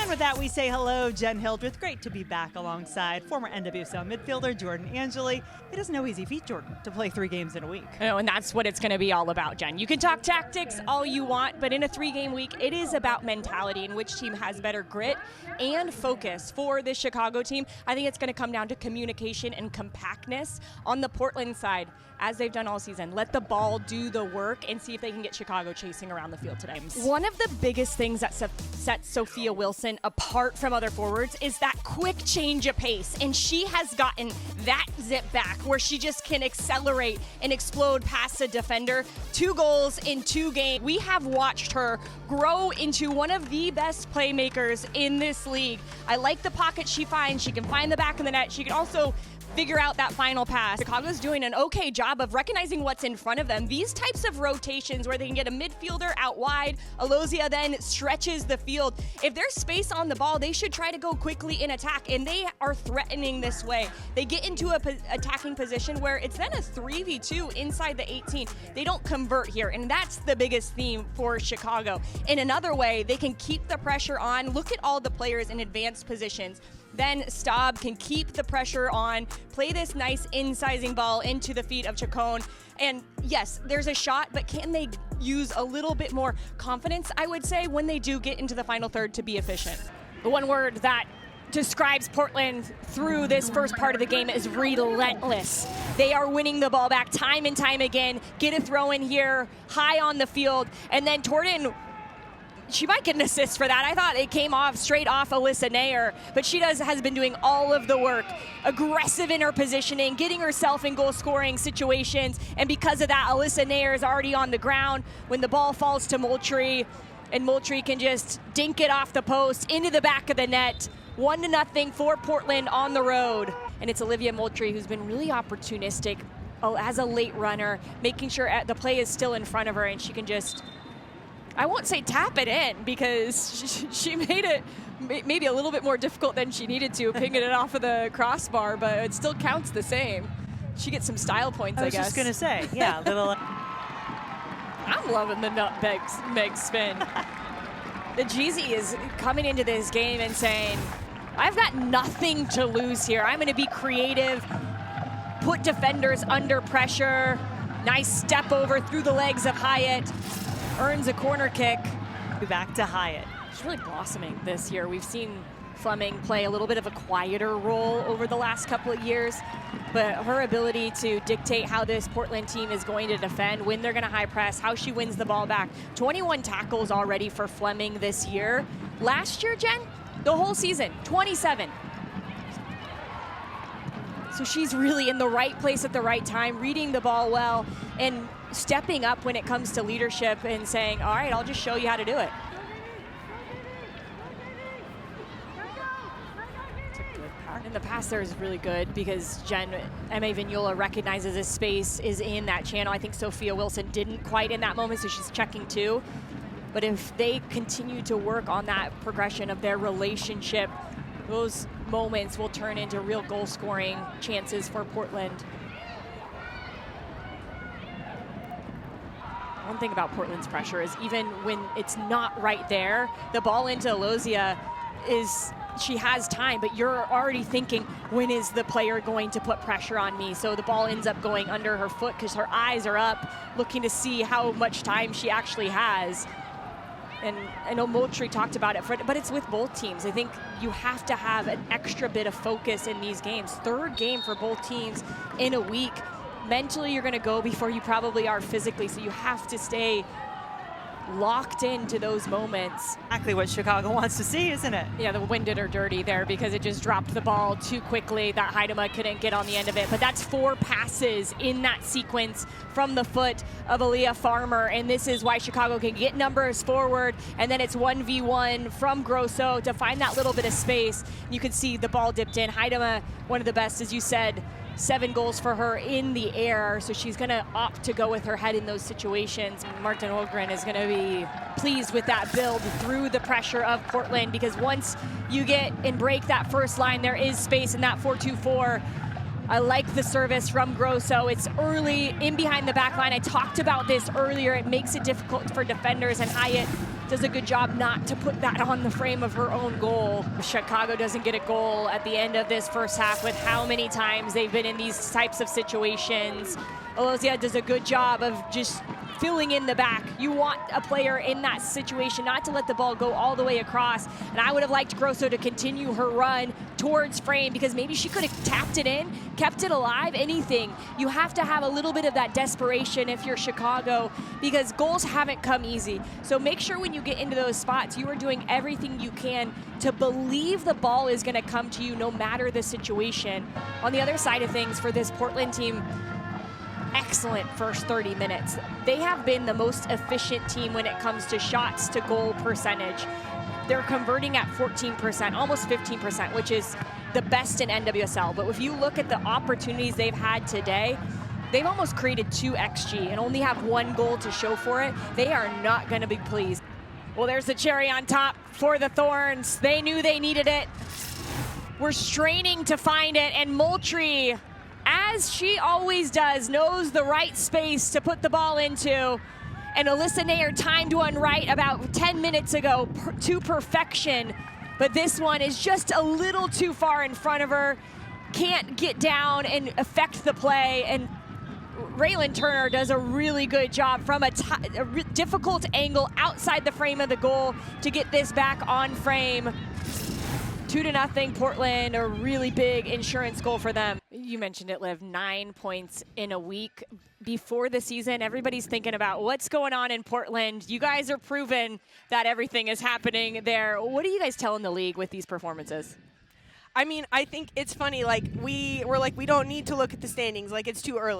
And with that, we say hello, Jen Hildreth. Great to be back alongside former NWSL midfielder Jordan Angeli. It is no easy feat, Jordan, to play 3 games in a week. Oh, and that's what it's going to be all about, Jen. You can talk tactics all you want, but in a 3-game week, it is about mentality and which team has better grit and focus. For this Chicago team, I think it's going to come down to communication and compactness on the Portland side, as they've done all season. Let the ball do the work and see if they can get Chicago chasing around the field today. One of the biggest things that sets Sophia Wilson apart from other forwards is that quick change of pace, and she has gotten that zip back where she just can accelerate and explode past a defender. 2 goals in 2 games. We have watched her grow into one of the best playmakers in this league. I like the pocket she finds. She can find the back of the net. She can also figure out that final pass. Chicago's doing an okay job of recognizing what's in front of them. These types of rotations where they can get a midfielder out wide, Alozia then stretches the field. If there's space on the ball, they should try to go quickly in attack, and they are threatening this way. They get into a attacking position where it's then a 3v2 inside the 18. They don't convert here, and that's the biggest theme for Chicago. In another way, they can keep the pressure on. Look at all the players in advanced positions. Then Staub can keep the pressure on, play this nice incising ball into the feet of Chacon. And yes, there's a shot, but can they use a little bit more confidence, I would say, when they do get into the final third to be efficient? The one word that describes Portland through this first part of the game is relentless. They are winning the ball back time and time again, get a throw in here, high on the field, and then Torden, she might get an assist for that. I thought it came off straight off Alyssa Nair, but she has been doing all of the work. Aggressive in her positioning, getting herself in goal-scoring situations, and because of that, Alyssa Nair is already on the ground when the ball falls to Moultrie, and Moultrie can just dink it off the post into the back of the net. 1-0 for Portland on the road. And it's Olivia Moultrie who's been really opportunistic as a late runner, making sure the play is still in front of her and she can just, I won't say tap it in, because she made it maybe a little bit more difficult than she needed to, pinging it off of the crossbar, but it still counts the same. She gets some style points, I guess. I was just going to say, yeah, little. I'm loving the nutmeg spin. The Jeezy is coming into this game and saying, I've got nothing to lose here. I'm going to be creative, put defenders under pressure. Nice step over through the legs of Hyatt. Earns a corner kick. Back to Hyatt. She's really blossoming this year. We've seen Fleming play a little bit of a quieter role over the last couple of years, but her ability to dictate how this Portland team is going to defend, when they're going to high press, how she wins the ball back. 21 tackles already for Fleming this year. Last year, Jen, the whole season, 27. So she's really in the right place at the right time, reading the ball well, and stepping up when it comes to leadership and saying, all right, I'll just show you how to do it. And the pass there is really good because Emma Vignola recognizes this space is in that channel. I think Sophia Wilson didn't quite in that moment, so she's checking too. But if they continue to work on that progression of their relationship, those moments will turn into real goal-scoring chances for Portland. One thing about Portland's pressure is even when it's not right there, the ball into Alozia is, she has time, but you're already thinking, when is the player going to put pressure on me? So the ball ends up going under her foot because her eyes are up, looking to see how much time she actually has. And I know Moultrie talked about it, but it's with both teams. I think you have to have an extra bit of focus in these games. 3rd game for both teams in a week. Mentally, you're going to go before you probably are physically, so you have to stay locked into those moments. Exactly what Chicago wants to see, isn't it? Yeah, the wind did her dirty there because it just dropped the ball too quickly. That Heidema couldn't get on the end of it, but that's 4 passes in that sequence from the foot of Aaliyah Farmer, and this is why Chicago can get numbers forward, and then it's 1v1 from Grosso to find that little bit of space. You can see the ball dipped in. Heidema, one of the best, as you said, 7 goals for her in the air, so she's going to opt to go with her head in those situations. Martin Holmgren is going to be pleased with that build through the pressure of Portland, because once you get and break that first line, there is space in that 4-2-4. I like the service from Grosso. It's early in behind the back line. I talked about this earlier. It makes it difficult for defenders, and Hyatt does a good job not to put that on the frame of her own goal. Chicago doesn't get a goal at the end of this first half with how many times they've been in these types of situations. Alozia does a good job of just filling in the back. You want a player in that situation not to let the ball go all the way across. And I would have liked Grosso to continue her run towards frame because maybe she could have tapped it in, kept it alive, anything. You have to have a little bit of that desperation if you're Chicago because goals haven't come easy. So make sure when you get into those spots, you are doing everything you can to believe the ball is going to come to you no matter the situation. On the other side of things for this Portland team, excellent first 30 minutes. They have been the most efficient team when it comes to shots to goal percentage. They're converting at 14%, almost 15%, which is the best in NWSL. But if you look at the opportunities they've had today, they've almost created 2 XG and only have 1 goal to show for it. They are not going to be pleased. Well, there's the cherry on top for the Thorns. They knew they needed it. We're straining to find it, and Moultrie, as she always does, knows the right space to put the ball into. And Alyssa Naeher timed one right about 10 minutes ago to perfection. But this one is just a little too far in front of her. Can't get down and affect the play. And Raylan Turner does a really good job from a difficult angle outside the frame of the goal to get this back on frame. 2-0 Portland, a really big insurance goal for them. You mentioned it, Liv, 9 points in a week. Before the season, everybody's thinking about what's going on in Portland. You guys are proven that everything is happening there. What are you guys telling the league with these performances? I mean, I think it's funny, like, we don't need to look at the standings, like, it's too early.